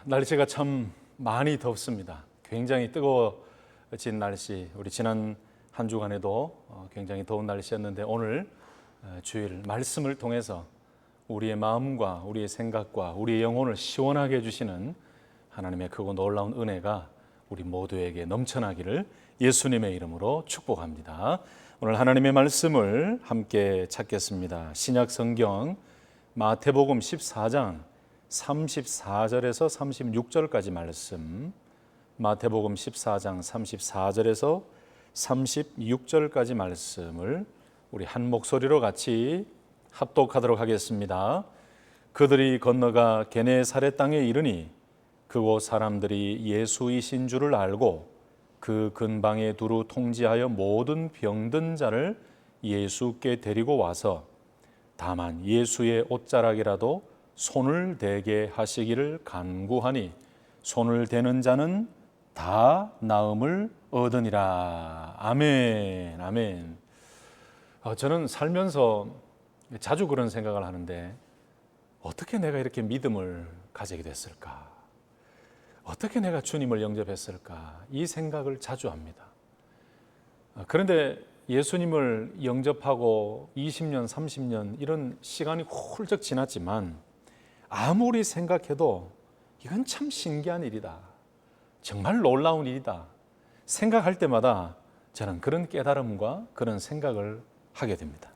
날씨가 참 많이 덥습니다. 굉장히 뜨거워진 날씨, 우리 지난 한 주간에도 굉장히 더운 날씨였는데 오늘 주일 말씀을 통해서 우리의 마음과 우리의 생각과 우리의 영혼을 시원하게 해주시는 하나님의 크고 놀라운 은혜가 우리 모두에게 넘쳐나기를 예수님의 이름으로 축복합니다. 오늘 하나님의 말씀을 함께 찾겠습니다. 신약 성경 마태복음 14장 34절에서 36절까지 말씀, 마태복음 14장 34절에서 36절까지 말씀을 우리 한 목소리로 같이 합독하도록 하겠습니다. 그들이 건너가 게네사렛 땅에 이르니 그곳 사람들이 예수이신 줄을 알고 그 근방에 두루 통지하여 모든 병든 자를 예수께 데리고 와서 다만 예수의 옷자락이라도 손을 대게 하시기를 간구하니 손을 대는 자는 다 나음을 얻으니라. 아멘, 아멘. 저는 살면서 자주 그런 생각을 하는데 어떻게 내가 이렇게 믿음을 가지게 됐을까? 어떻게 내가 주님을 영접했을까? 이 생각을 자주 합니다. 그런데 예수님을 영접하고 20년, 30년 이런 시간이 훌쩍 지났지만 아무리 생각해도 이건 참 신기한 일이다. 정말 놀라운 일이다. 생각할 때마다 저는 그런 깨달음과 그런 생각을 하게 됩니다.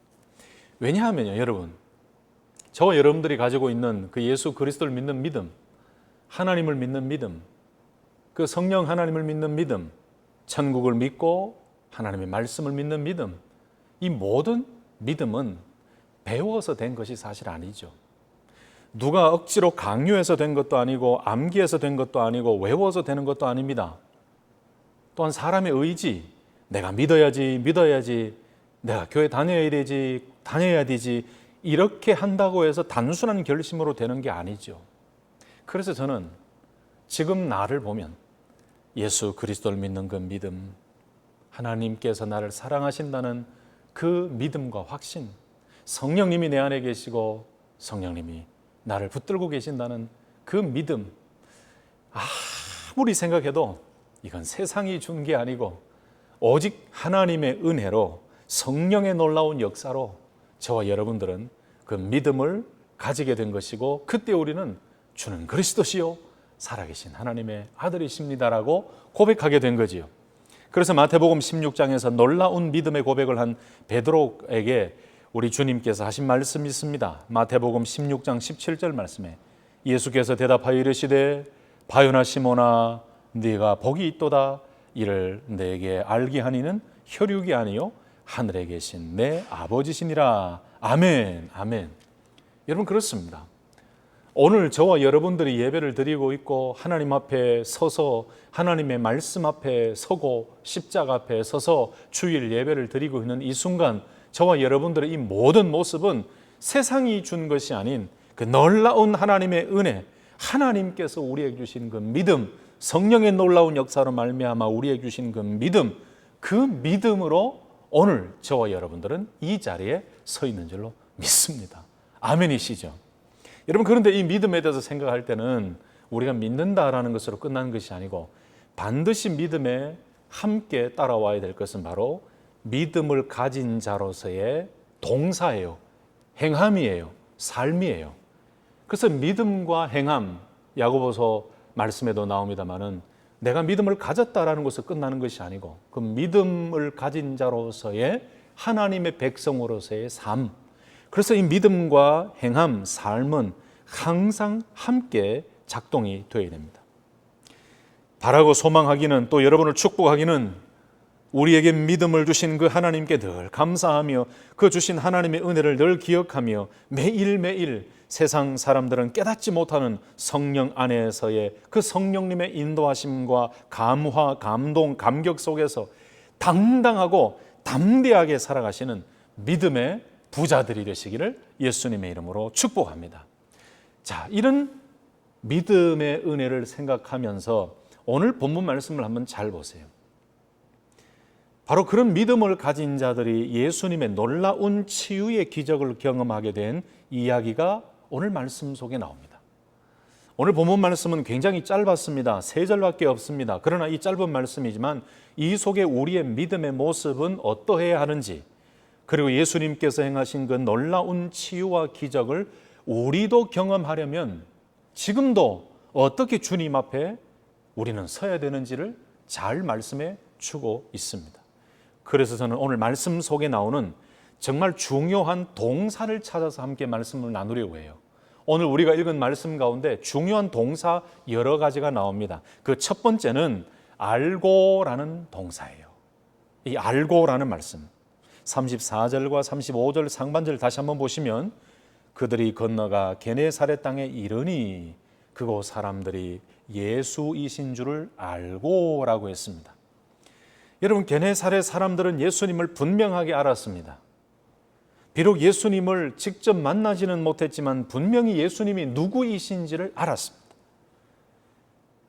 왜냐하면요, 여러분, 저와 여러분들이 가지고 있는 그 예수 그리스도를 믿는 믿음, 하나님을 믿는 믿음, 그 성령 하나님을 믿는 믿음, 천국을 믿고 하나님의 말씀을 믿는 믿음, 이 모든 믿음은 배워서 된 것이 사실 아니죠. 누가 억지로 강요해서 된 것도 아니고 암기해서 된 것도 아니고 외워서 되는 것도 아닙니다. 또한 사람의 의지, 내가 믿어야지, 내가 교회 다녀야 되지 이렇게 한다고 해서 단순한 결심으로 되는 게 아니죠. 그래서 저는 지금 나를 보면 예수 그리스도를 믿는 그 믿음, 하나님께서 나를 사랑하신다는 그 믿음과 확신, 성령님이 내 안에 계시고 성령님이 나를 붙들고 계신다는 그 믿음, 아무리 생각해도 이건 세상이 준 게 아니고 오직 하나님의 은혜로 성령의 놀라운 역사로 저와 여러분들은 그 믿음을 가지게 된 것이고 그때 우리는 주는 그리스도시요 살아계신 하나님의 아들이십니다라고 고백하게 된 거지요. 그래서 마태복음 16장에서 놀라운 믿음의 고백을 한 베드로에게 우리 주님께서 하신 말씀이 있습니다. 마태복음 16장 17절 말씀에 예수께서 대답하여 이르시되 바요나 시몬아 네가 복이 있도다. 이를 내게 알게 하니는 혈육이 아니요 하늘에 계신 내 아버지시니라. 아멘, 아멘. 여러분, 그렇습니다. 오늘 저와 여러분들이 예배를 드리고 있고 하나님 앞에 서서 하나님의 말씀 앞에 서고 십자가 앞에 서서 주일 예배를 드리고 있는 이 순간 저와 여러분들의 이 모든 모습은 세상이 준 것이 아닌 그 놀라운 하나님의 은혜, 하나님께서 우리에게 주신 그 믿음, 성령의 놀라운 역사로 말미암아 우리에게 주신 그 믿음, 그 믿음으로 오늘 저와 여러분들은 이 자리에 서 있는 줄로 믿습니다. 아멘이시죠? 여러분, 그런데 이 믿음에 대해서 생각할 때는 우리가 믿는다라는 것으로 끝나는 것이 아니고 반드시 믿음에 함께 따라와야 될 것은 바로 믿음을 가진 자로서의 동사예요. 행함이에요. 삶이에요. 그래서 믿음과 행함, 야고보서 말씀에도 나옵니다마는 내가 믿음을 가졌다라는 것으로 끝나는 것이 아니고 그 믿음을 가진 자로서의 하나님의 백성으로서의 삶, 그래서 이 믿음과 행함, 삶은 항상 함께 작동이 되어야 됩니다. 바라고 소망하기는, 또 여러분을 축복하기는 우리에게 믿음을 주신 그 하나님께 늘 감사하며 그 주신 하나님의 은혜를 늘 기억하며 매일매일 세상 사람들은 깨닫지 못하는 성령 안에서의 그 성령님의 인도하심과 감화, 감동, 감격 속에서 당당하고 담대하게 살아가시는 믿음의 부자들이 되시기를 예수님의 이름으로 축복합니다. 자, 이런 믿음의 은혜를 생각하면서 오늘 본문 말씀을 한번 잘 보세요. 바로 그런 믿음을 가진 자들이 예수님의 놀라운 치유의 기적을 경험하게 된 이야기가 오늘 말씀 속에 나옵니다. 오늘 본문 말씀은 굉장히 짧았습니다. 3절밖에 없습니다. 그러나 이 짧은 말씀이지만 이 속에 우리의 믿음의 모습은 어떠해야 하는지, 그리고 예수님께서 행하신 그 놀라운 치유와 기적을 우리도 경험하려면 지금도 어떻게 주님 앞에 우리는 서야 되는지를 잘 말씀해 주고 있습니다. 그래서 저는 오늘 말씀 속에 나오는 정말 중요한 동사를 찾아서 함께 말씀을 나누려고 해요. 오늘 우리가 읽은 말씀 가운데 중요한 동사 여러 가지가 나옵니다. 그 첫 번째는 알고라는 동사예요. 이 알고라는 말씀, 34절과 35절 상반절 다시 한번 보시면 그들이 건너가 게네사렛 땅에 이르니 그곳 사람들이 예수이신 줄을 알고라고 했습니다. 여러분, 게네사렛 사람들은 예수님을 분명하게 알았습니다. 비록 예수님을 직접 만나지는 못했지만 분명히 예수님이 누구이신지를 알았습니다.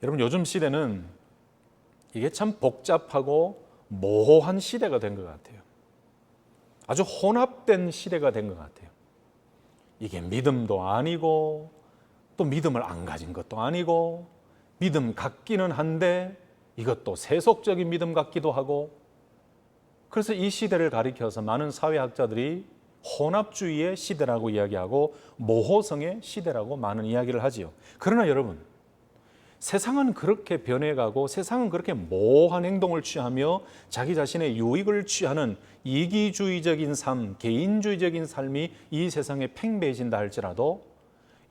여러분, 요즘 시대는 이게 참 복잡하고 모호한 시대가 된 것 같아요. 아주 혼합된 시대가 된 것 같아요. 이게 믿음도 아니고 또 믿음을 안 가진 것도 아니고 믿음 같기는 한데 이것도 세속적인 믿음 같기도 하고, 그래서 이 시대를 가리켜서 많은 사회학자들이 혼합주의의 시대라고 이야기하고 모호성의 시대라고 많은 이야기를 하지요. 그러나 여러분, 세상은 그렇게 변해가고 세상은 그렇게 모호한 행동을 취하며 자기 자신의 유익을 취하는 이기주의적인 삶, 개인주의적인 삶이 이 세상에 팽배해진다 할지라도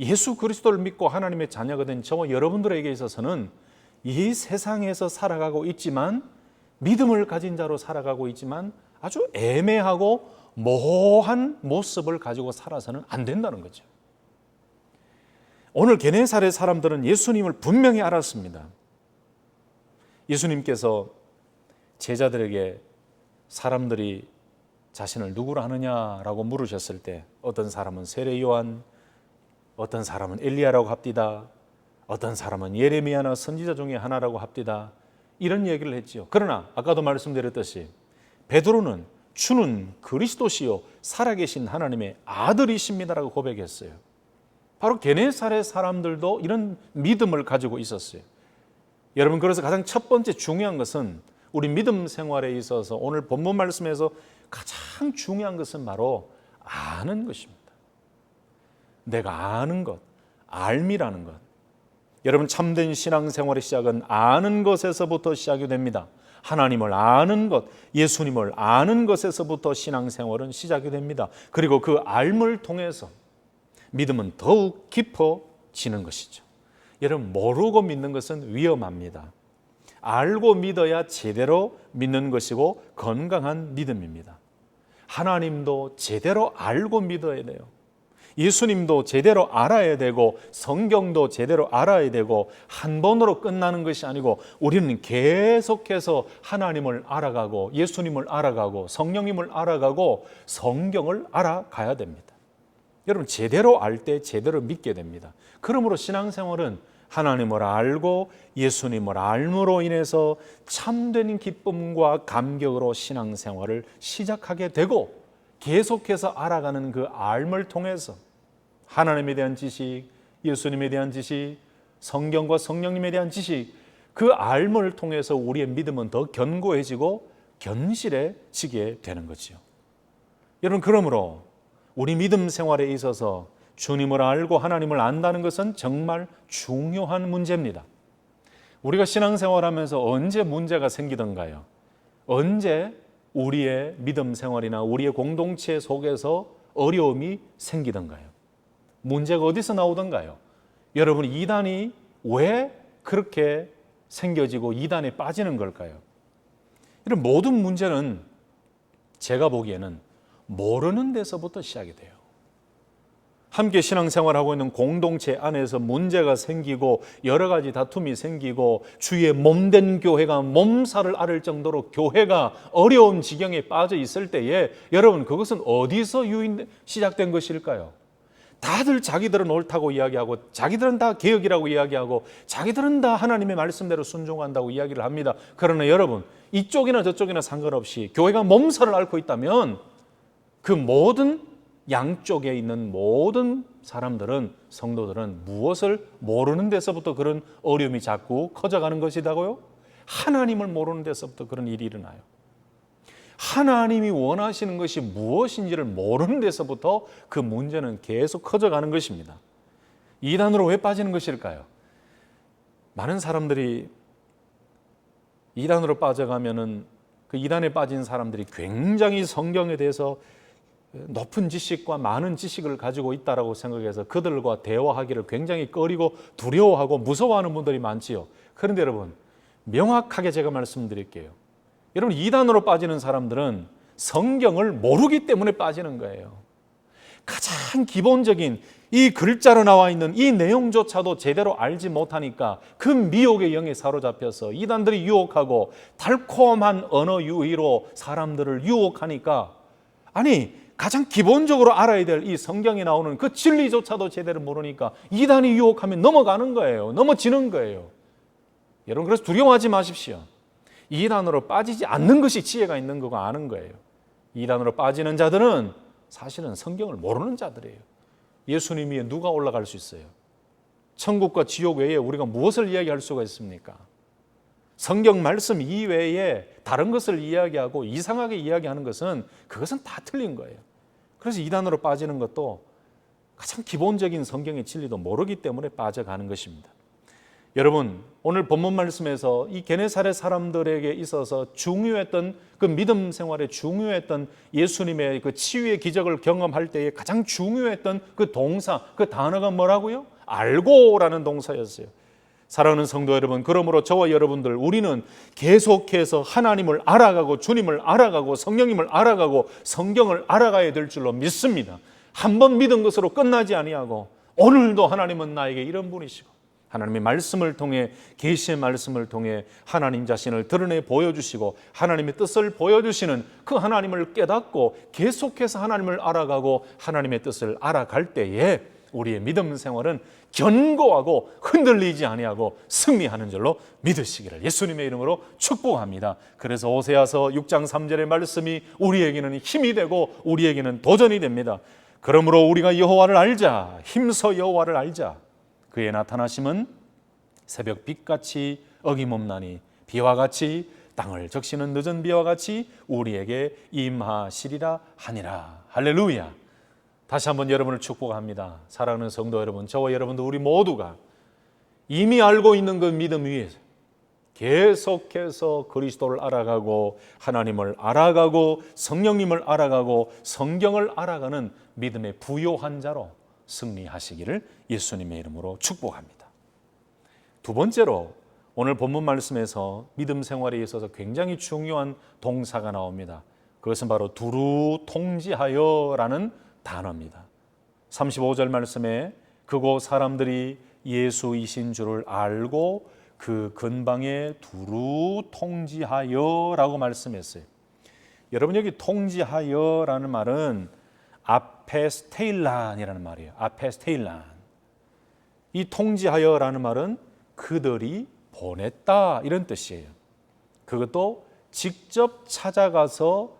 예수 그리스도를 믿고 하나님의 자녀가 된 저와 여러분들에게 있어서는 이 세상에서 살아가고 있지만, 믿음을 가진 자로 살아가고 있지만 아주 애매하고 모호한 모습을 가지고 살아서는 안 된다는 거죠. 오늘 게네사렛 사람들은 예수님을 분명히 알았습니다. 예수님께서 제자들에게 사람들이 자신을 누구로 하느냐라고 물으셨을 때 어떤 사람은 세례 요한, 어떤 사람은 엘리야라고 합디다, 어떤 사람은 예레미야나 선지자 중에 하나라고 합디다, 이런 얘기를 했지요. 그러나 아까도 말씀드렸듯이 베드로는 주는 그리스도시요 살아계신 하나님의 아들이십니다라고 고백했어요. 바로 게네사렛 사람들도 이런 믿음을 가지고 있었어요. 여러분, 그래서 가장 첫 번째 중요한 것은 우리 믿음 생활에 있어서 오늘 본문 말씀에서 가장 중요한 것은 바로 아는 것입니다. 내가 아는 것, 알미라는 것. 여러분, 참된 신앙생활의 시작은 아는 것에서부터 시작이 됩니다. 하나님을 아는 것, 예수님을 아는 것에서부터 신앙생활은 시작이 됩니다. 그리고 그 알을 통해서 믿음은 더욱 깊어지는 것이죠. 여러분, 모르고 믿는 것은 위험합니다. 알고 믿어야 제대로 믿는 것이고 건강한 믿음입니다. 하나님도 제대로 알고 믿어야 돼요. 예수님도 제대로 알아야 되고 성경도 제대로 알아야 되고 한 번으로 끝나는 것이 아니고 우리는 계속해서 하나님을 알아가고 예수님을 알아가고 성령님을 알아가고 성경을 알아가야 됩니다. 여러분, 제대로 알 때 제대로 믿게 됩니다. 그러므로 신앙생활은 하나님을 알고 예수님을 알므로 인해서 참된 기쁨과 감격으로 신앙생활을 시작하게 되고 계속해서 알아가는 그 알을 통해서 하나님에 대한 지식, 예수님에 대한 지식, 성경과 성령님에 대한 지식, 그 알을 통해서 우리의 믿음은 더 견고해지고 견실해지게 되는 거죠. 여러분, 그러므로 우리 믿음 생활에 있어서 주님을 알고 하나님을 안다는 것은 정말 중요한 문제입니다. 우리가 신앙생활하면서 언제 문제가 생기던가요? 언제 우리의 믿음 생활이나 우리의 공동체 속에서 어려움이 생기던가요? 문제가 어디서 나오던가요? 여러분, 이단이 왜 그렇게 생겨지고 이단에 빠지는 걸까요? 이런 모든 문제는 제가 보기에는 모르는 데서부터 시작이 돼요. 함께 신앙생활하고 있는 공동체 안에서 문제가 생기고 여러 가지 다툼이 생기고 주의 몸된 교회가 몸살을 앓을 정도로 교회가 어려운 지경에 빠져 있을 때에 여러분, 그것은 어디서 시작된 것일까요? 다들 자기들은 옳다고 이야기하고 자기들은 다 개혁이라고 이야기하고 자기들은 다 하나님의 말씀대로 순종한다고 이야기를 합니다. 그러나 여러분, 이쪽이나 저쪽이나 상관없이 교회가 몸살을 앓고 있다면 그 모든 양쪽에 있는 모든 사람들은, 성도들은 무엇을 모르는 데서부터 그런 어려움이 자꾸 커져가는 것이다고요? 하나님을 모르는 데서부터 그런 일이 일어나요. 하나님이 원하시는 것이 무엇인지를 모르는 데서부터 그 문제는 계속 커져가는 것입니다. 이단으로 왜 빠지는 것일까요? 많은 사람들이 이단으로 빠져가면은 그 이단에 빠진 사람들이 굉장히 성경에 대해서 높은 지식과 많은 지식을 가지고 있다라고 생각해서 그들과 대화하기를 굉장히 꺼리고 두려워하고 무서워하는 분들이 많지요. 그런데 여러분, 명확하게 제가 말씀드릴게요. 여러분, 이단으로 빠지는 사람들은 성경을 모르기 때문에 빠지는 거예요. 가장 기본적인 이 글자로 나와 있는 이 내용조차도 제대로 알지 못하니까 그 미혹의 영에 사로잡혀서 이단들이 유혹하고 달콤한 언어 유희로 사람들을 유혹하니까, 아니 가장 기본적으로 알아야 될 이 성경에 나오는 그 진리조차도 제대로 모르니까 이단이 유혹하면 넘어가는 거예요. 넘어지는 거예요. 여러분, 그래서 두려워하지 마십시오. 이단으로 빠지지 않는 것이 지혜가 있는 거고 아는 거예요. 이단으로 빠지는 자들은 사실은 성경을 모르는 자들이에요. 예수님 위에 누가 올라갈 수 있어요? 천국과 지옥 외에 우리가 무엇을 이야기할 수가 있습니까? 성경 말씀 이외에 다른 것을 이야기하고 이상하게 이야기하는 것은, 그것은 다 틀린 거예요. 그래서 이단으로 빠지는 것도 가장 기본적인 성경의 진리도 모르기 때문에 빠져가는 것입니다. 여러분, 오늘 본문 말씀에서 이 게네사렛 사람들에게 있어서 중요했던 그 믿음 생활에 중요했던 예수님의 그 치유의 기적을 경험할 때에 가장 중요했던 그 동사, 그 단어가 뭐라고요? 알고라는 동사였어요. 사랑하는 성도 여러분, 그러므로 저와 여러분들, 우리는 계속해서 하나님을 알아가고 주님을 알아가고 성령님을 알아가고 성경을 알아가야 될 줄로 믿습니다. 한번 믿은 것으로 끝나지 아니하고 오늘도 하나님은 나에게 이런 분이시고 하나님의 말씀을 통해, 계시의 말씀을 통해 하나님 자신을 드러내 보여주시고 하나님의 뜻을 보여주시는 그 하나님을 깨닫고 계속해서 하나님을 알아가고 하나님의 뜻을 알아갈 때에 우리의 믿음 생활은 견고하고 흔들리지 아니하고 승리하는 줄로 믿으시기를 예수님의 이름으로 축복합니다. 그래서 호세아서 6장 3절의 말씀이 우리에게는 힘이 되고 우리에게는 도전이 됩니다. 그러므로 우리가 여호와를 알자, 힘써 여호와를 알자. 그의 나타나심은 새벽 빛같이 어김없나니 비와 같이 땅을 적시는 늦은 비와 같이 우리에게 임하시리라 하니라. 할렐루야. 다시 한번 여러분을 축복합니다. 사랑하는 성도 여러분, 저와 여러분도 우리 모두가 이미 알고 있는 그 믿음 위에서 계속해서 그리스도를 알아가고 하나님을 알아가고 성령님을 알아가고 성경을 알아가는 믿음의 부요한 자로 승리하시기를 예수님의 이름으로 축복합니다. 두 번째로, 오늘 본문 말씀에서 믿음 생활에 있어서 굉장히 중요한 동사가 나옵니다. 그것은 바로 두루 통지하여라는 단어입니다. 35절 말씀에 그곳 사람들이 예수이신 줄을 알고 그 근방에 두루 통지하여라고 말씀했어요. 여러분, 여기 통지하여라는 말은 아페스테일란이라는 말이에요. 아페스테일란. 이 통지하여라는 말은 그들이 보냈다, 이런 뜻이에요. 그것도 직접 찾아가서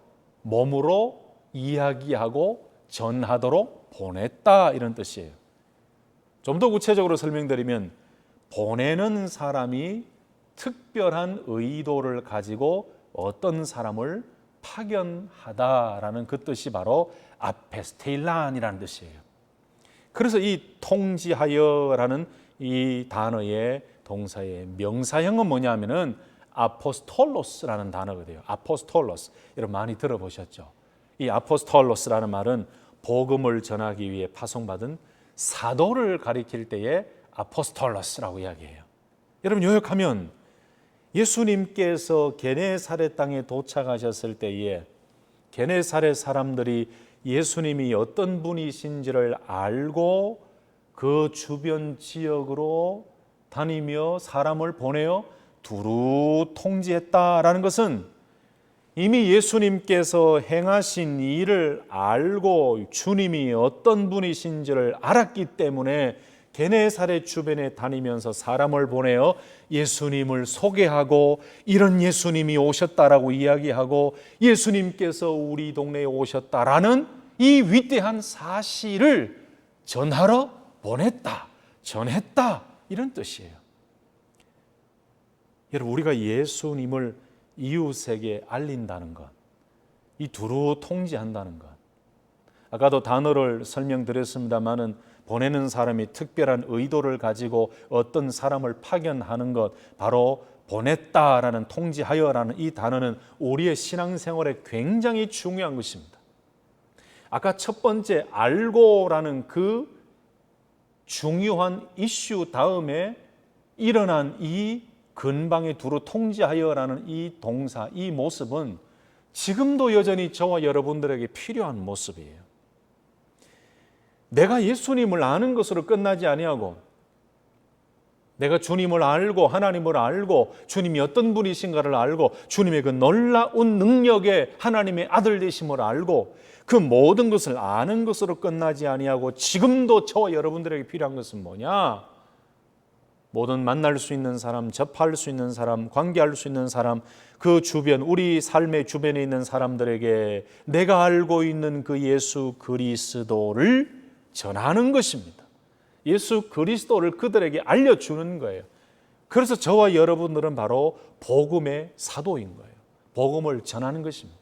몸으로 이야기하고 전하도록 보냈다, 이런 뜻이에요. 좀 더 구체적으로 설명드리면, 보내는 사람이 특별한 의도를 가지고 어떤 사람을 파견하다라는 그 뜻이 바로 아페스테일란이라는 뜻이에요. 그래서 이 통지하여라는 이 단어의 동사의 명사형은 뭐냐면은 아포스톨로스라는 단어거든요. 아포스톨로스. 여러분 많이 들어보셨죠? 이 아포스톨로스라는 말은 복음을 전하기 위해 파송받은 사도를 가리킬 때에 아포스톨로스라고 이야기해요. 여러분, 요약하면 예수님께서 게네사렛 땅에 도착하셨을 때에 게네사렛 사람들이 예수님이 어떤 분이신지를 알고 그 주변 지역으로 다니며 사람을 보내어 두루 통지했다라는 것은 이미 예수님께서 행하신 일을 알고 주님이 어떤 분이신지를 알았기 때문에 게네사렛 주변에 다니면서 사람을 보내어 예수님을 소개하고 이런 예수님이 오셨다라고 이야기하고 예수님께서 우리 동네에 오셨다라는 이 위대한 사실을 전하러 보냈다, 전했다, 이런 뜻이에요. 여러분, 우리가 예수님을 이웃에게 알린다는 것, 이 두루 통지한다는 것, 아까도 단어를 설명드렸습니다마는 보내는 사람이 특별한 의도를 가지고 어떤 사람을 파견하는 것, 바로 보냈다라는, 통지하여라는 이 단어는 우리의 신앙생활에 굉장히 중요한 것입니다. 아까 첫 번째 알고라는 그 중요한 이슈 다음에 일어난 이 근방에 두루 통지하여라는 이 동사, 이 모습은 지금도 여전히 저와 여러분들에게 필요한 모습이에요. 내가 예수님을 아는 것으로 끝나지 아니하고 내가 주님을 알고 하나님을 알고 주님이 어떤 분이신가를 알고 주님의 그 놀라운 능력에 하나님의 아들 되심을 알고 그 모든 것을 아는 것으로 끝나지 아니하고 지금도 저와 여러분들에게 필요한 것은 뭐냐? 모든 만날 수 있는 사람, 접할 수 있는 사람, 관계할 수 있는 사람, 그 주변, 우리 삶의 주변에 있는 사람들에게 내가 알고 있는 그 예수 그리스도를 전하는 것입니다. 예수 그리스도를 그들에게 알려주는 거예요. 그래서 저와 여러분들은 바로 복음의 사도인 거예요. 복음을 전하는 것입니다.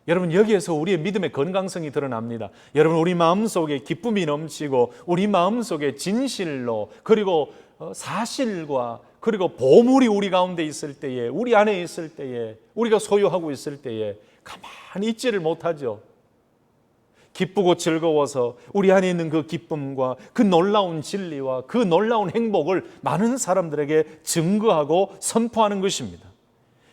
여러분, 여기에서 우리의 믿음의 건강성이 드러납니다. 여러분, 우리 마음속에 기쁨이 넘치고 우리 마음속에 진실로 그리고 사실과 그리고 보물이 우리 가운데 있을 때에, 우리 안에 있을 때에, 우리가 소유하고 있을 때에 가만히 있지를 못하죠. 기쁘고 즐거워서 우리 안에 있는 그 기쁨과 그 놀라운 진리와 그 놀라운 행복을 많은 사람들에게 증거하고 선포하는 것입니다.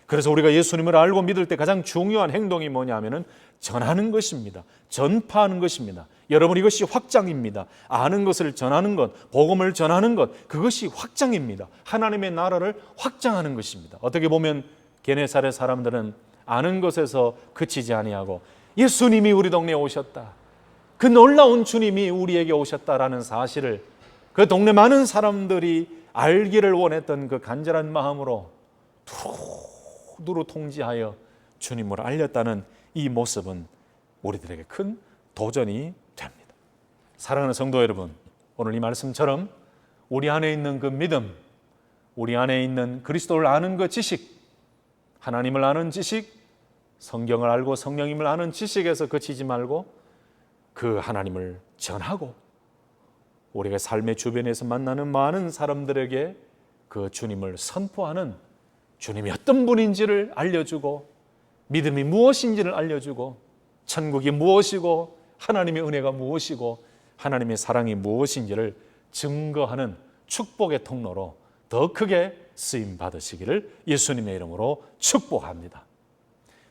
그래서 우리가 예수님을 알고 믿을 때 가장 중요한 행동이 뭐냐 하면은 전하는 것입니다. 전파하는 것입니다. 여러분, 이것이 확장입니다. 아는 것을 전하는 것, 복음을 전하는 것, 그것이 확장입니다. 하나님의 나라를 확장하는 것입니다. 어떻게 보면 게네사렛 사람들은 아는 것에서 그치지 아니하고 예수님이 우리 동네에 오셨다, 그 놀라운 주님이 우리에게 오셨다라는 사실을 그 동네 많은 사람들이 알기를 원했던 그 간절한 마음으로 두루 통지하여 주님을 알렸다는 이 모습은 우리들에게 큰 도전이 됩니다. 사랑하는 성도 여러분, 오늘 이 말씀처럼 우리 안에 있는 그 믿음, 우리 안에 있는 그리스도를 아는 그 지식, 하나님을 아는 지식, 성경을 알고 성령님을 아는 지식에서 그치지 말고 그 하나님을 전하고 우리가 삶의 주변에서 만나는 많은 사람들에게 그 주님을 선포하는, 주님이 어떤 분인지를 알려주고 믿음이 무엇인지를 알려주고 천국이 무엇이고 하나님의 은혜가 무엇이고 하나님의 사랑이 무엇인지를 증거하는 축복의 통로로 더 크게 쓰임 받으시기를 예수님의 이름으로 축복합니다.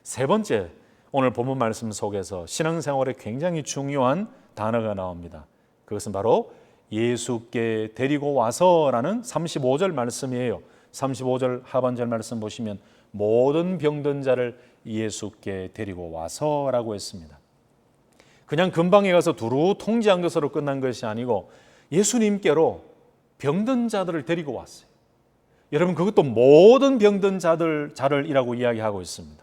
세 번째, 오늘 본문 말씀 속에서 신앙생활에 굉장히 중요한 단어가 나옵니다. 그것은 바로 예수께 데리고 와서라는 35절 말씀이에요. 35절 하반절 말씀 보시면 모든 병든 자를 예수께 데리고 와서라고 했습니다. 그냥 근방에 가서 두루 통지한 것으로 끝난 것이 아니고 예수님께로 병든 자들을 데리고 왔어요. 여러분, 그것도 모든 병든 자들이라고 이야기하고 있습니다.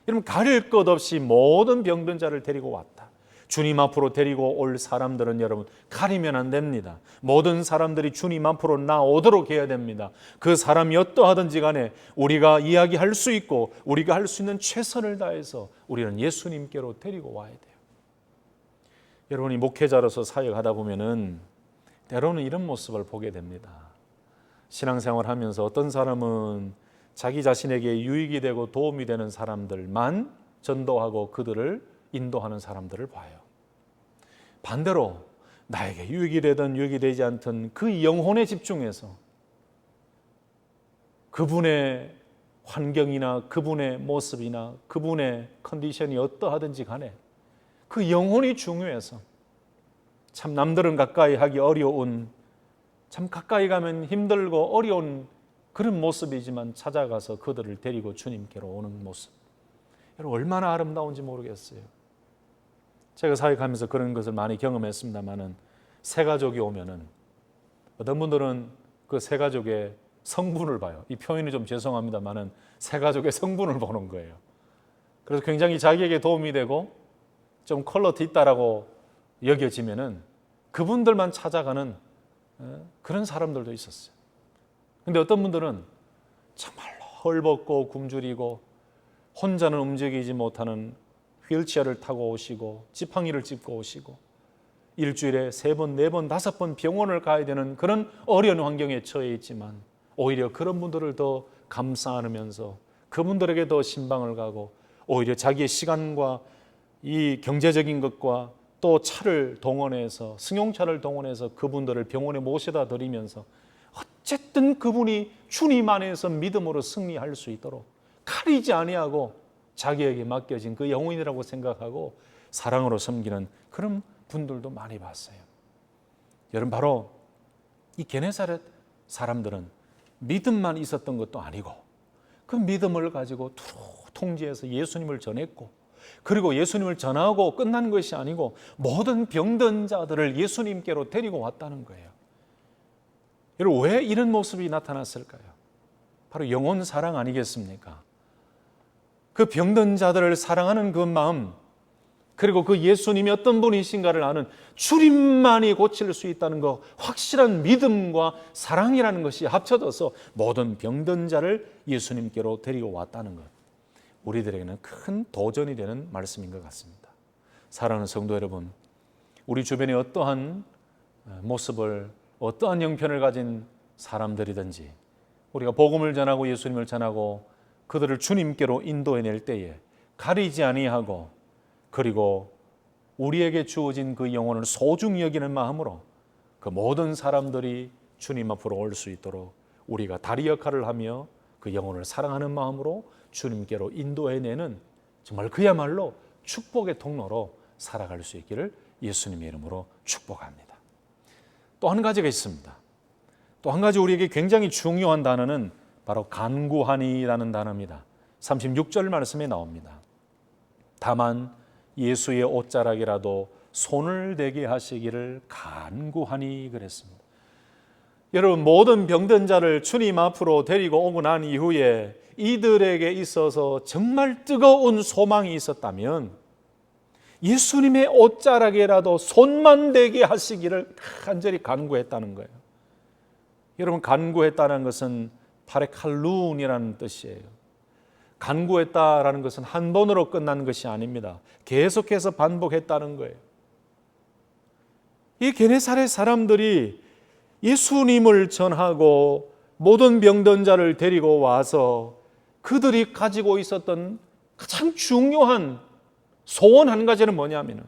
여러분, 가릴 것 없이 모든 병든 자를 데리고 왔다. 주님 앞으로 데리고 올 사람들은 여러분 가리면 안 됩니다. 모든 사람들이 주님 앞으로 나오도록 해야 됩니다. 그 사람이 어떠하든지 간에 우리가 이야기할 수 있고 우리가 할 수 있는 최선을 다해서 우리는 예수님께로 데리고 와야 돼요. 여러분이 목회자로서 사역하다 보면은 때로는 이런 모습을 보게 됩니다. 신앙생활 하면서 어떤 사람은 자기 자신에게 유익이 되고 도움이 되는 사람들만 전도하고 그들을 인도하는 사람들을 봐요. 반대로 나에게 유익이 되든 유익이 되지 않든 그 영혼에 집중해서 그분의 환경이나 그분의 모습이나 그분의 컨디션이 어떠하든지 간에 그 영혼이 중요해서 참 남들은 가까이 하기 어려운, 참 가까이 가면 힘들고 어려운 그런 모습이지만 찾아가서 그들을 데리고 주님께로 오는 모습, 여러분 얼마나 아름다운지 모르겠어요. 제가 사역하면서 그런 것을 많이 경험했습니다만은 새 가족이 오면은 어떤 분들은 그 새 가족의 성분을 봐요. 이 표현이 좀 죄송합니다만은 새 가족의 성분을 보는 거예요. 그래서 굉장히 자기에게 도움이 되고 좀 퀄리티 있다라고 여겨지면은 그분들만 찾아가는 그런 사람들도 있었어요. 근데 어떤 분들은 정말로 헐벗고 굶주리고 혼자는 움직이지 못하는 휠체어를 타고 오시고 지팡이를 짚고 오시고 일주일에 3번, 4번, 5번 병원을 가야 되는 그런 어려운 환경에 처해 있지만 오히려 그런 분들을 더 감싸 안으면서 그분들에게 더 신방을 가고 오히려 자기의 시간과 이 경제적인 것과 또 차를 동원해서 승용차를 동원해서 그분들을 병원에 모셔다 드리면서 어쨌든 그분이 주님 안에서 믿음으로 승리할 수 있도록 가리지 아니하고 자기에게 맡겨진 그 영혼이라고 생각하고 사랑으로 섬기는 그런 분들도 많이 봤어요. 여러분 바로 이 게네사렛 사람들은 믿음만 있었던 것도 아니고 그 믿음을 가지고 통지해서 예수님을 전했고 그리고 예수님을 전하고 끝난 것이 아니고 모든 병든 자들을 예수님께로 데리고 왔다는 거예요. 여러분 왜 이런 모습이 나타났을까요? 바로 영혼 사랑 아니겠습니까? 그 병든 자들을 사랑하는 그 마음, 그리고 그 예수님이 어떤 분이신가를 아는 주님만이 고칠 수 있다는 거, 확실한 믿음과 사랑이라는 것이 합쳐져서 모든 병든 자를 예수님께로 데리고 왔다는 것, 우리들에게는 큰 도전이 되는 말씀인 것 같습니다. 사랑하는 성도 여러분, 우리 주변에 어떠한 모습을, 어떠한 형편을 가진 사람들이든지 우리가 복음을 전하고 예수님을 전하고 그들을 주님께로 인도해낼 때에 가리지 아니하고 그리고 우리에게 주어진 그 영혼을 소중히 여기는 마음으로 그 모든 사람들이 주님 앞으로 올 수 있도록 우리가 다리 역할을 하며 그 영혼을 사랑하는 마음으로 주님께로 인도해내는 정말 그야말로 축복의 통로로 살아갈 수 있기를 예수님의 이름으로 축복합니다. 또 한 가지가 있습니다. 또 한 가지 우리에게 굉장히 중요한 단어는 바로 간구하니라는 단어입니다. 36절 말씀에 나옵니다. 다만 예수의 옷자락이라도 손을 대게 하시기를 간구하니 그랬습니다. 여러분 모든 병든 자를 주님 앞으로 데리고 오고 난 이후에 이들에게 있어서 정말 뜨거운 소망이 있었다면 예수님의 옷자락이라도 손만 대게 하시기를 간절히 간구했다는 거예요. 여러분 간구했다는 것은 파레칼룬이라는 뜻이에요. 간구했다라는 것은 한 번으로 끝난 것이 아닙니다. 계속해서 반복했다는 거예요. 이 게네사렛 사람들이 예수님을 전하고 모든 병든 자를 데리고 와서 그들이 가지고 있었던 가장 중요한 소원 한 가지는 뭐냐면은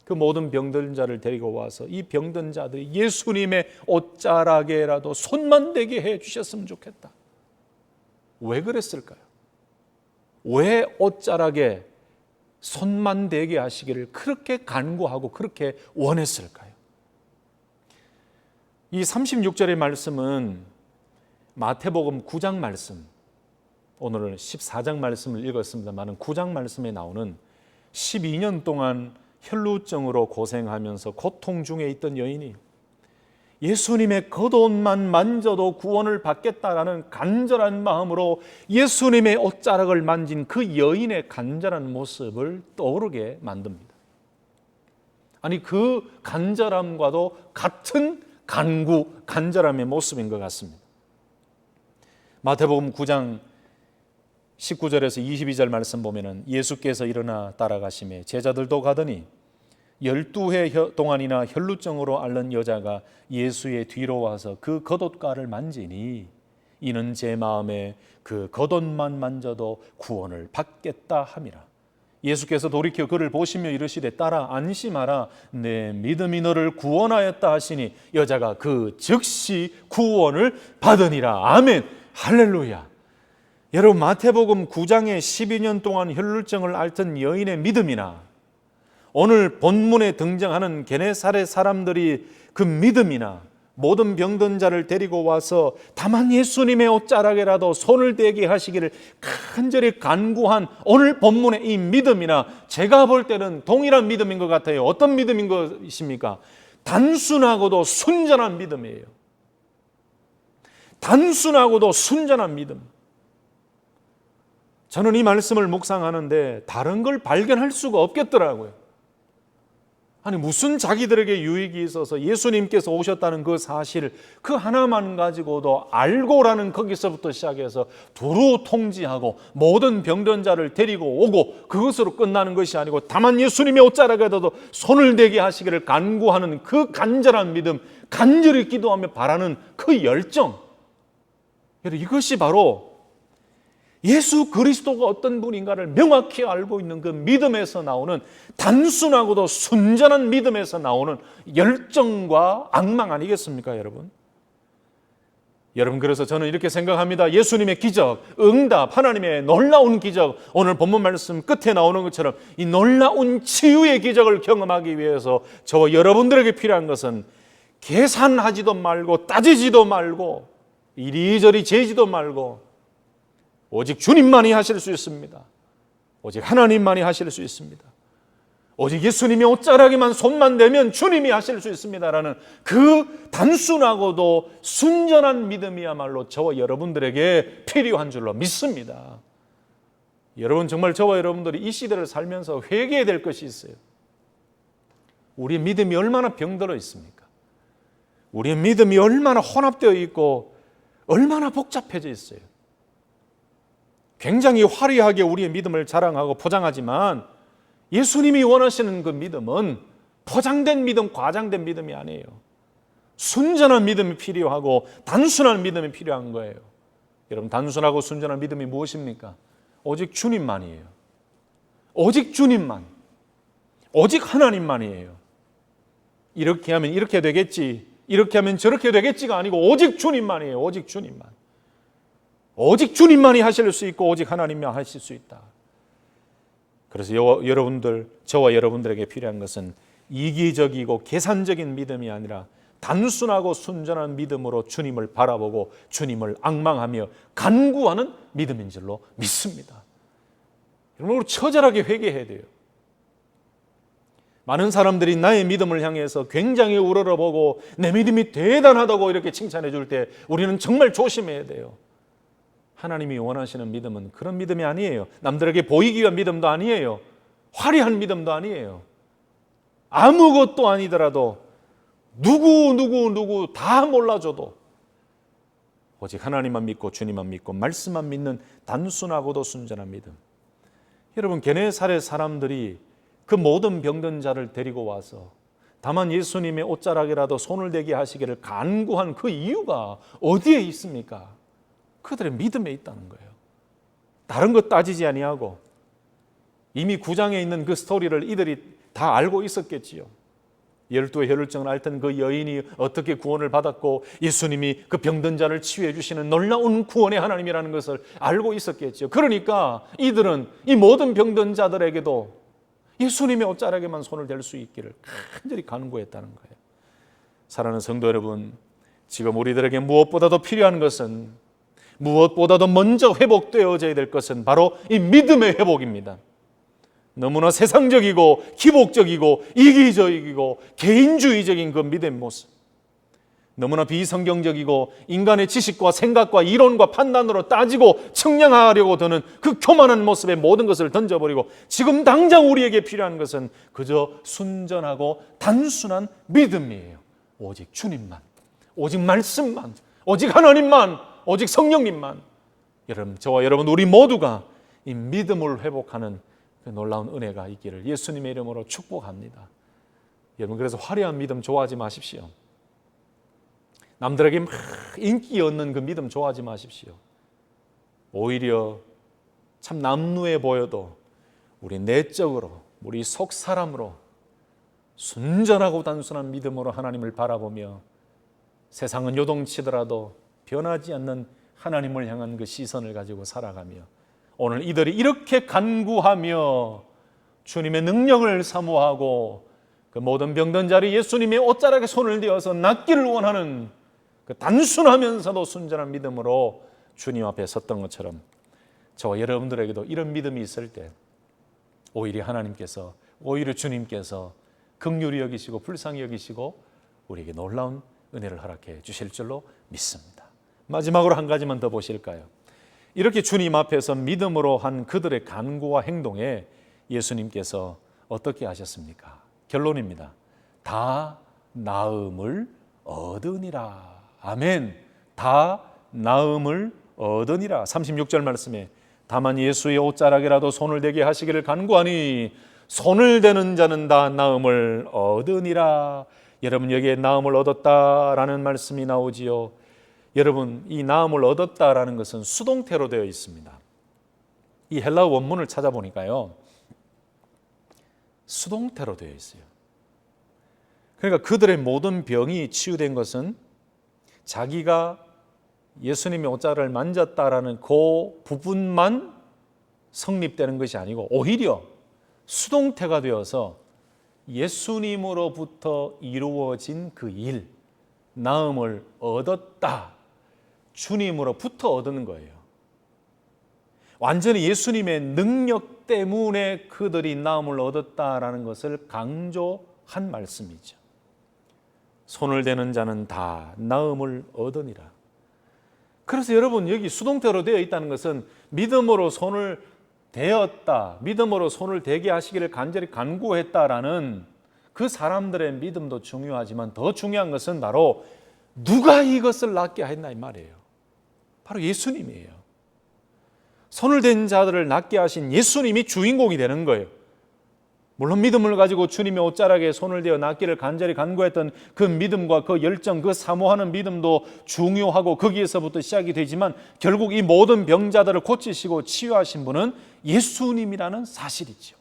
그 모든 병든 자를 데리고 와서 이 병든 자들이 예수님의 옷자락에라도 손만 대게 해 주셨으면 좋겠다. 왜 그랬을까요? 왜 옷자락에 손만 대게 하시기를 그렇게 간구하고 그렇게 원했을까요? 이 36절의 말씀은 마태복음 9장 말씀, 오늘은 14장 말씀을 읽었습니다만 9장 말씀에 나오는 12년 동안 혈루증으로 고생하면서 고통 중에 있던 여인이 예수님의 겉옷만 만져도 구원을 받겠다라는 간절한 마음으로 예수님의 옷자락을 만진 그 여인의 간절한 모습을 떠오르게 만듭니다. 아니 그 간절함과도 같은 간절함의 모습인 것 같습니다. 마태복음 9장 19절에서 22절 말씀 보면은 예수께서 일어나 따라가시매 제자들도 가더니 12해 동안이나 혈루증으로 앓는 여자가 예수의 뒤로 와서 그 겉옷가를 만지니 이는 제 마음에 그 겉옷만 만져도 구원을 받겠다 함이라. 예수께서 돌이켜 그를 보시며 이르시되 딸아 안심하라 내 믿음이 너를 구원하였다 하시니 여자가 그 즉시 구원을 받으니라. 아멘. 할렐루야. 여러분 마태복음 9장에 12년 동안 혈루증을 앓던 여인의 믿음이나 오늘 본문에 등장하는 게네사렛 사람들이 그 믿음이나 모든 병든 자를 데리고 와서 다만 예수님의 옷자락에라도 손을 대게 하시기를 간절히 간구한 오늘 본문의 이 믿음이나 제가 볼 때는 동일한 믿음인 것 같아요. 어떤 믿음인 것입니까? 단순하고도 순전한 믿음이에요. 단순하고도 순전한 믿음. 저는 이 말씀을 묵상하는데 다른 걸 발견할 수가 없겠더라고요. 아니 무슨 자기들에게 유익이 있어서 예수님께서 오셨다는 그 사실 그 하나만 가지고도 알고라는 거기서부터 시작해서 두루 통지하고 모든 병든 자를 데리고 오고 그것으로 끝나는 것이 아니고 다만 예수님의 옷자락에도 손을 대게 하시기를 간구하는 그 간절한 믿음, 간절히 기도하며 바라는 그 열정, 이것이 바로 예수 그리스도가 어떤 분인가를 명확히 알고 있는 그 믿음에서 나오는 단순하고도 순전한 믿음에서 나오는 열정과 악망 아니겠습니까, 여러분? 여러분, 그래서 저는 이렇게 생각합니다. 예수님의 기적, 응답, 하나님의 놀라운 기적, 오늘 본문 말씀 끝에 나오는 것처럼 이 놀라운 치유의 기적을 경험하기 위해서 저와 여러분들에게 필요한 것은 계산하지도 말고 따지지도 말고 이리저리 재지도 말고 오직 주님만이 하실 수 있습니다. 오직 하나님만이 하실 수 있습니다. 오직 예수님의 옷자락에만 손만 대면 주님이 하실 수 있습니다라는 그 단순하고도 순전한 믿음이야말로 저와 여러분들에게 필요한 줄로 믿습니다. 여러분, 정말 저와 여러분들이 이 시대를 살면서 회개해야 될 것이 있어요. 우리의 믿음이 얼마나 병들어 있습니까? 우리의 믿음이 얼마나 혼합되어 있고 얼마나 복잡해져 있어요. 굉장히 화려하게 우리의 믿음을 자랑하고 포장하지만 예수님이 원하시는 그 믿음은 포장된 믿음, 과장된 믿음이 아니에요. 순전한 믿음이 필요하고 단순한 믿음이 필요한 거예요. 여러분, 단순하고 순전한 믿음이 무엇입니까? 오직 주님만이에요. 오직 주님만. 오직 하나님만이에요. 이렇게 하면 이렇게 되겠지, 이렇게 하면 저렇게 되겠지가 아니고 오직 주님만이에요. 오직 주님만. 오직 주님만이 하실 수 있고 오직 하나님만 하실 수 있다. 그래서 여러분들, 저와 여러분들에게 필요한 것은 이기적이고 계산적인 믿음이 아니라 단순하고 순전한 믿음으로 주님을 바라보고 주님을 앙망하며 간구하는 믿음인 줄로 믿습니다. 여러분, 우리 처절하게 회개해야 돼요. 많은 사람들이 나의 믿음을 향해서 굉장히 우러러보고 내 믿음이 대단하다고 이렇게 칭찬해 줄 때 우리는 정말 조심해야 돼요. 하나님이 원하시는 믿음은 그런 믿음이 아니에요. 남들에게 보이기 위한 믿음도 아니에요. 화려한 믿음도 아니에요. 아무것도 아니더라도 누구 다 몰라줘도 오직 하나님만 믿고 주님만 믿고 말씀만 믿는 단순하고도 순전한 믿음. 여러분, 게네사렛 사람들이 그 모든 병든 자를 데리고 와서 다만 예수님의 옷자락이라도 손을 대게 하시기를 간구한 그 이유가 어디에 있습니까? 그들의 믿음에 있다는 거예요. 다른 것 따지지 아니하고 이미 9장에 있는 그 스토리를 이들이 다 알고 있었겠지요. 12의 혈루증을 앓던 그 여인이 어떻게 구원을 받았고 예수님이 그 병든 자를 치유해 주시는 놀라운 구원의 하나님이라는 것을 알고 있었겠지요. 그러니까 이들은 이 모든 병든 자들에게도 예수님의 옷자락에만 손을 댈 수 있기를 간절히 간구했다는 거예요. 사랑하는 성도 여러분, 지금 우리들에게 무엇보다도 필요한 것은, 무엇보다도 먼저 회복되어져야 될 것은 바로 이 믿음의 회복입니다. 너무나 세상적이고 기복적이고 이기적이고 개인주의적인 그 믿음의 모습, 너무나 비성경적이고 인간의 지식과 생각과 이론과 판단으로 따지고 측량하려고 드는 그 교만한 모습의 모든 것을 던져버리고 지금 당장 우리에게 필요한 것은 그저 순전하고 단순한 믿음이에요. 오직 주님만, 오직 말씀만, 오직 하나님만, 오직 성령님만. 여러분, 저와 여러분 우리 모두가 이 믿음을 회복하는 그 놀라운 은혜가 있기를 예수님의 이름으로 축복합니다. 여러분, 그래서 화려한 믿음 좋아하지 마십시오. 남들에게 막 인기 얻는 그 믿음 좋아하지 마십시오. 오히려 참 남루해 보여도 우리 내적으로, 우리 속 사람으로 순전하고 단순한 믿음으로 하나님을 바라보며 세상은 요동치더라도 변하지 않는 하나님을 향한 그 시선을 가지고 살아가며 오늘 이들이 이렇게 간구하며 주님의 능력을 사모하고 그 모든 병든 자리 예수님의 옷자락에 손을 대어서 낫기를 원하는 그 단순하면서도 순전한 믿음으로 주님 앞에 섰던 것처럼 저와 여러분들에게도 이런 믿음이 있을 때 오히려 하나님께서, 오히려 주님께서 긍휼히 여기시고 불쌍히 여기시고 우리에게 놀라운 은혜를 허락해 주실 줄로 믿습니다. 마지막으로 한 가지만 더 보실까요? 이렇게 주님 앞에서 믿음으로 한 그들의 간구와 행동에 예수님께서 어떻게 하셨습니까? 결론입니다. 다 나음을 얻으니라. 아멘. 다 나음을 얻으니라. 36절 말씀에 다만 예수의 옷자락이라도 손을 대게 하시기를 간구하니 손을 대는 자는 다 나음을 얻으니라. 여러분, 여기에 나음을 얻었다라는 말씀이 나오지요. 여러분, 이 나음을 얻었다라는 것은 수동태로 되어 있습니다. 이 헬라어 원문을 찾아보니까요, 수동태로 되어 있어요. 그러니까 그들의 모든 병이 치유된 것은 자기가 예수님의 옷자락을 만졌다라는 그 부분만 성립되는 것이 아니고 오히려 수동태가 되어서 예수님으로부터 이루어진 그 일, 나음을 얻었다, 주님으로부터 얻는 거예요. 완전히 예수님의 능력 때문에 그들이 나음을 얻었다라는 것을 강조한 말씀이죠. 손을 대는 자는 다 나음을 얻으니라. 그래서 여러분, 여기 수동태로 되어 있다는 것은 믿음으로 손을 대었다, 믿음으로 손을 대게 하시기를 간절히 간구했다라는 그 사람들의 믿음도 중요하지만 더 중요한 것은 바로 누가 이것을 낫게 했나 이 말이에요. 바로 예수님이에요. 손을 댄 자들을 낫게 하신 예수님이 주인공이 되는 거예요. 물론 믿음을 가지고 주님의 옷자락에 손을 대어 낫기를 간절히 간구했던 그 믿음과 그 열정, 그 사모하는 믿음도 중요하고 거기에서부터 시작이 되지만 결국 이 모든 병자들을 고치시고 치유하신 분은 예수님이라는 사실이죠.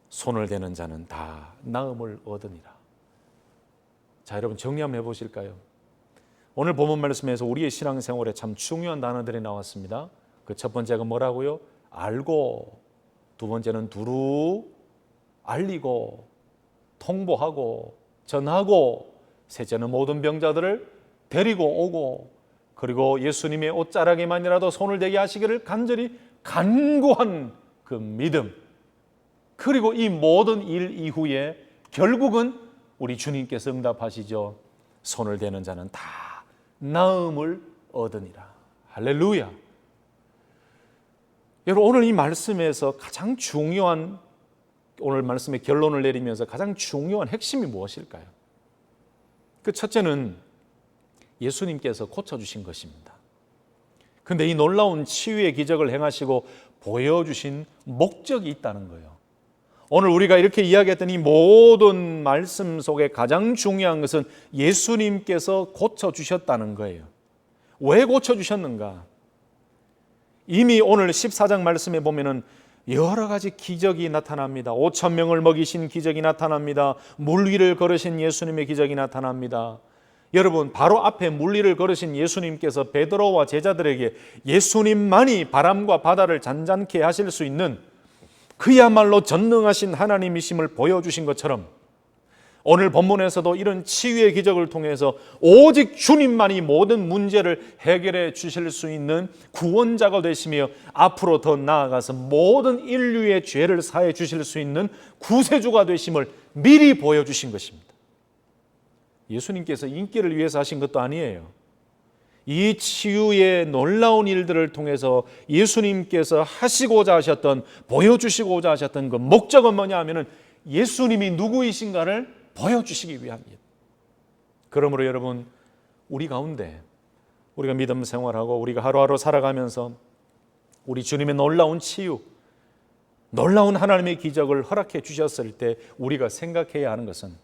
손을 대는 자는 다 나음을 얻으니라. 자, 여러분 정리 한번 해보실까요? 오늘 본문 말씀에서 우리의 신앙생활에 참 중요한 단어들이 나왔습니다. 그 첫 번째가 뭐라고요? 알고, 두 번째는 두루, 알리고, 통보하고, 전하고, 셋째는 모든 병자들을 데리고 오고, 그리고 예수님의 옷자락에만이라도 손을 대게 하시기를 간절히 간구한 그 믿음, 그리고 이 모든 일 이후에 결국은 우리 주님께서 응답하시죠. 손을 대는 자는 다 나음을 얻으니라. 할렐루야. 여러분, 오늘 이 말씀에서 가장 중요한, 오늘 말씀의 결론을 내리면서 가장 중요한 핵심이 무엇일까요? 그 첫째는 예수님께서 고쳐주신 것입니다. 그런데 이 놀라운 치유의 기적을 행하시고 보여주신 목적이 있다는 거예요. 오늘 우리가 이렇게 이야기했던 이 모든 말씀 속에 가장 중요한 것은 예수님께서 고쳐주셨다는 거예요. 왜 고쳐주셨는가? 이미 오늘 14장 말씀에 보면은 여러 가지 기적이 나타납니다. 5천 명을 먹이신 기적이 나타납니다. 물 위를 걸으신 예수님의 기적이 나타납니다. 여러분, 바로 앞에 물 위를 걸으신 예수님께서 베드로와 제자들에게 예수님만이 바람과 바다를 잔잔케 하실 수 있는 그야말로 전능하신 하나님이심을 보여주신 것처럼 오늘 본문에서도 이런 치유의 기적을 통해서 오직 주님만이 모든 문제를 해결해 주실 수 있는 구원자가 되시며 앞으로 더 나아가서 모든 인류의 죄를 사해 주실 수 있는 구세주가 되심을 미리 보여주신 것입니다. 예수님께서 인기를 위해서 하신 것도 아니에요. 이 치유의 놀라운 일들을 통해서 예수님께서 하시고자 하셨던, 보여주시고자 하셨던 그 목적은 뭐냐 하면은 예수님이 누구이신가를 보여주시기 위함이에요. 그러므로 여러분, 우리 가운데 우리가 믿음 생활하고 우리가 하루하루 살아가면서 우리 주님의 놀라운 치유, 놀라운 하나님의 기적을 허락해 주셨을 때 우리가 생각해야 하는 것은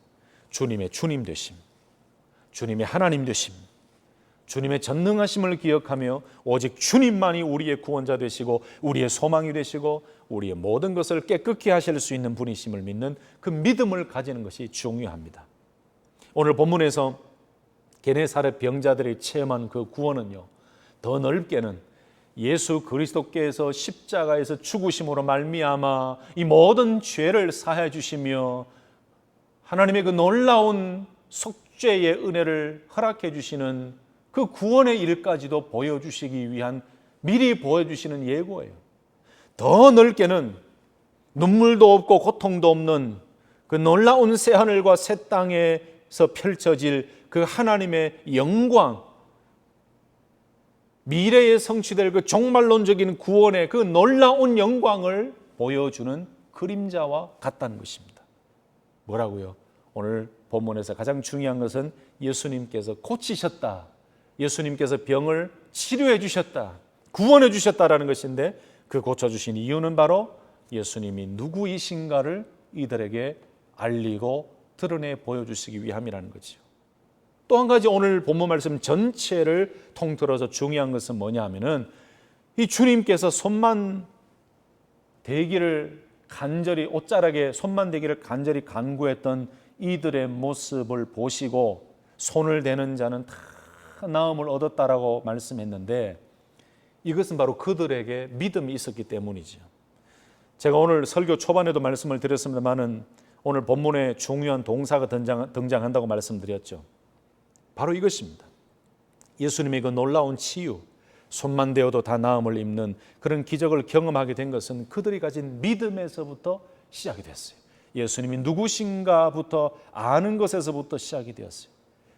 주님의 주님 되심, 주님의 하나님 되심, 주님의 전능하심을 기억하며 오직 주님만이 우리의 구원자 되시고 우리의 소망이 되시고 우리의 모든 것을 깨끗게 하실 수 있는 분이심을 믿는 그 믿음을 가지는 것이 중요합니다. 오늘 본문에서 게네사렛 병자들이 체험한 그 구원은요, 더 넓게는 예수 그리스도께서 십자가에서 죽으심으로 말미암아 이 모든 죄를 사해 주시며 하나님의 그 놀라운 속죄의 은혜를 허락해 주시는 그 구원의 일까지도 보여주시기 위한 미리 보여주시는 예고예요. 더 넓게는 눈물도 없고 고통도 없는 그 놀라운 새하늘과 새 땅에서 펼쳐질 그 하나님의 영광, 미래에 성취될 그 종말론적인 구원의 그 놀라운 영광을 보여주는 그림자와 같다는 것입니다. 뭐라고요? 오늘 본문에서 가장 중요한 것은 예수님께서 고치셨다, 예수님께서 병을 치료해 주셨다, 구원해 주셨다라는 것인데, 그 고쳐주신 이유는 바로 예수님이 누구이신가를 이들에게 알리고 드러내 보여주시기 위함이라는 거죠. 또 한 가지 오늘 본문 말씀 전체를 통틀어서 중요한 것은 뭐냐 하면은, 이 주님께서 손만 대기를 간절히, 옷자락에 손만 대기를 간절히 간구했던 이들의 모습을 보시고 손을 대는 자는 다 나음을 얻었다라고 말씀했는데, 이것은 바로 그들에게 믿음이 있었기 때문이죠. 제가 오늘 설교 초반에도 말씀을 드렸습니다만은 오늘 본문에 중요한 동사가 등장한다고 말씀드렸죠. 바로 이것입니다. 예수님의 그 놀라운 치유, 손만 대어도 다 나음을 입는 그런 기적을 경험하게 된 것은 그들이 가진 믿음에서부터 시작이 됐어요. 예수님이 누구신가부터 아는 것에서부터 시작이 되었어요.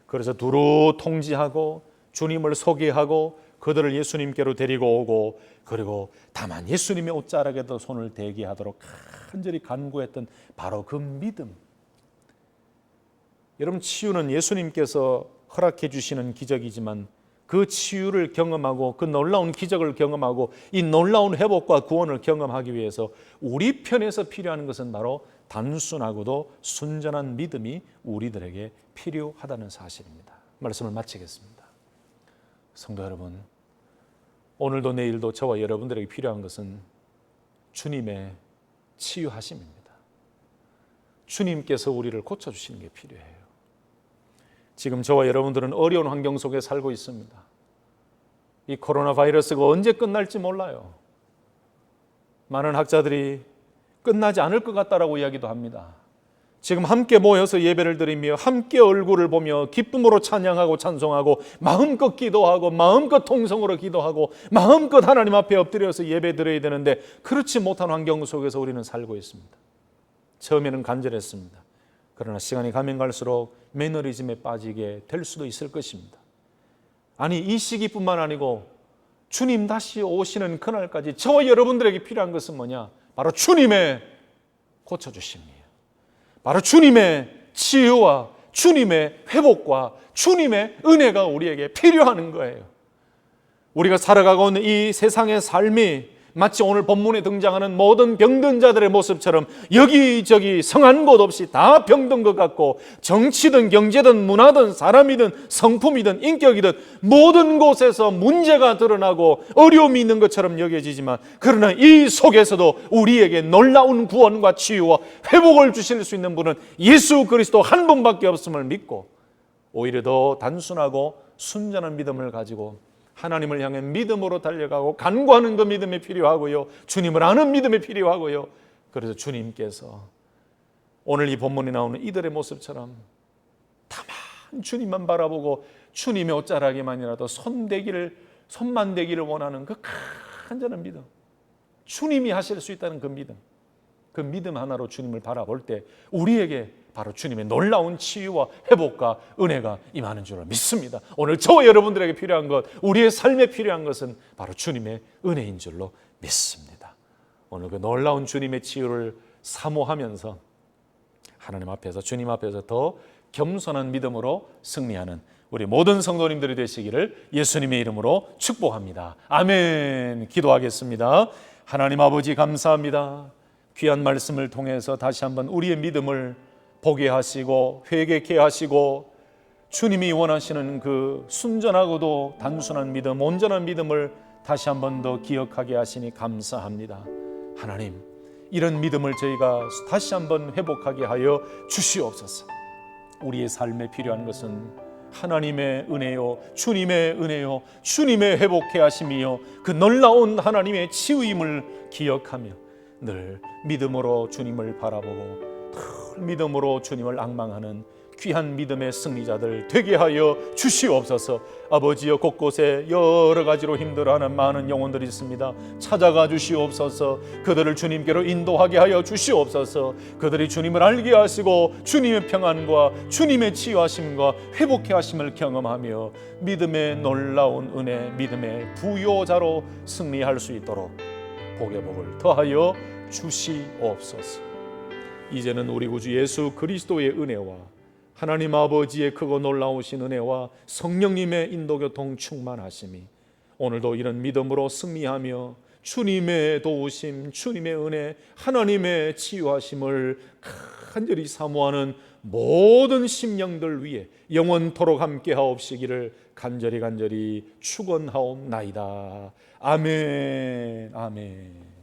그래서 두루 통지하고 주님을 소개하고 그들을 예수님께로 데리고 오고, 그리고 다만 예수님의 옷자락에도 손을 대게 하도록 간절히 간구했던 바로 그 믿음. 여러분, 치유는 예수님께서 허락해 주시는 기적이지만 그 치유를 경험하고 그 놀라운 기적을 경험하고 이 놀라운 회복과 구원을 경험하기 위해서 우리 편에서 필요한 것은 바로 단순하고도 순전한 믿음이 우리들에게 필요하다는 사실입니다. 말씀을 마치겠습니다. 성도 여러분, 오늘도 내일도 저와 여러분들에게 필요한 것은 주님의 치유하심입니다. 주님께서 우리를 고쳐주시는 게 필요해요. 지금 저와 여러분들은 어려운 환경 속에 살고 있습니다. 이 코로나 바이러스가 언제 끝날지 몰라요. 많은 학자들이 끝나지 않을 것 같다라고 이야기도 합니다. 지금 함께 모여서 예배를 드리며 함께 얼굴을 보며 기쁨으로 찬양하고 찬송하고 마음껏 기도하고 마음껏 통성으로 기도하고 마음껏 하나님 앞에 엎드려서 예배 드려야 되는데 그렇지 못한 환경 속에서 우리는 살고 있습니다. 처음에는 간절했습니다. 그러나 시간이 가면 갈수록 매너리즘에 빠지게 될 수도 있을 것입니다. 아니, 이 시기뿐만 아니고 주님 다시 오시는 그날까지 저와 여러분들에게 필요한 것은 뭐냐? 바로 주님의 고쳐주심이에요. 바로 주님의 치유와 주님의 회복과 주님의 은혜가 우리에게 필요한 거예요. 우리가 살아가고 있는 이 세상의 삶이 마치 오늘 본문에 등장하는 모든 병든 자들의 모습처럼 여기저기 성한 곳 없이 다 병든 것 같고, 정치든 경제든 문화든 사람이든 성품이든 인격이든 모든 곳에서 문제가 드러나고 어려움이 있는 것처럼 여겨지지만, 그러나 이 속에서도 우리에게 놀라운 구원과 치유와 회복을 주실 수 있는 분은 예수 그리스도 한 분밖에 없음을 믿고, 오히려 더 단순하고 순전한 믿음을 가지고 하나님을 향해 믿음으로 달려가고 간구하는 그 믿음이 필요하고요, 주님을 아는 믿음이 필요하고요. 그래서 주님께서 오늘 이 본문에 나오는 이들의 모습처럼 다만 주님만 바라보고 주님의 옷자락에만이라도 손만 대기를 원하는 그 간절한 믿음, 주님이 하실 수 있다는 그 믿음 하나로 주님을 바라볼 때 우리에게 바로 주님의 놀라운 치유와 회복과 은혜가 임하는 줄을 믿습니다. 오늘 저와 여러분들에게 필요한 것, 우리의 삶에 필요한 것은 바로 주님의 은혜인 줄로 믿습니다. 오늘 그 놀라운 주님의 치유를 사모하면서 하나님 앞에서, 주님 앞에서 더 겸손한 믿음으로 승리하는 우리 모든 성도님들이 되시기를 예수님의 이름으로 축복합니다. 아멘. 기도하겠습니다. 하나님 아버지, 감사합니다. 귀한 말씀을 통해서 다시 한번 우리의 믿음을 보게 하시고 회개케 하시고 주님이 원하시는 그 순전하고도 단순한 믿음, 온전한 믿음을 다시 한번 더 기억하게 하시니 감사합니다. 하나님, 이런 믿음을 저희가 다시 한번 회복하게 하여 주시옵소서. 우리의 삶에 필요한 것은 하나님의 은혜요, 주님의 은혜요, 주님의 회복해 하심이요, 그 놀라운 하나님의 치유임을 기억하며 늘 믿음으로 주님을 바라보고 늘 믿음으로 주님을 앙망하는 귀한 믿음의 승리자들 되게 하여 주시옵소서. 아버지여, 곳곳에 여러 가지로 힘들어하는 많은 영혼들이 있습니다. 찾아가 주시옵소서. 그들을 주님께로 인도하게 하여 주시옵소서. 그들이 주님을 알게 하시고 주님의 평안과 주님의 치유하심과 회복해 하심을 경험하며 믿음의 놀라운 은혜, 믿음의 부요자로 승리할 수 있도록 복의 복을 더하여 주시옵소서. 이제는 우리 구주 예수 그리스도의 은혜와 하나님 아버지의 크고 놀라우신 은혜와 성령님의 인도교통 충만하심이 오늘도 이런 믿음으로 승리하며 주님의 도우심, 주님의 은혜, 하나님의 치유하심을 간절히 사모하는 모든 심령들 위해 영원토록 함께 하옵시기를 간절히 축원하옵나이다. 아멘. 아멘.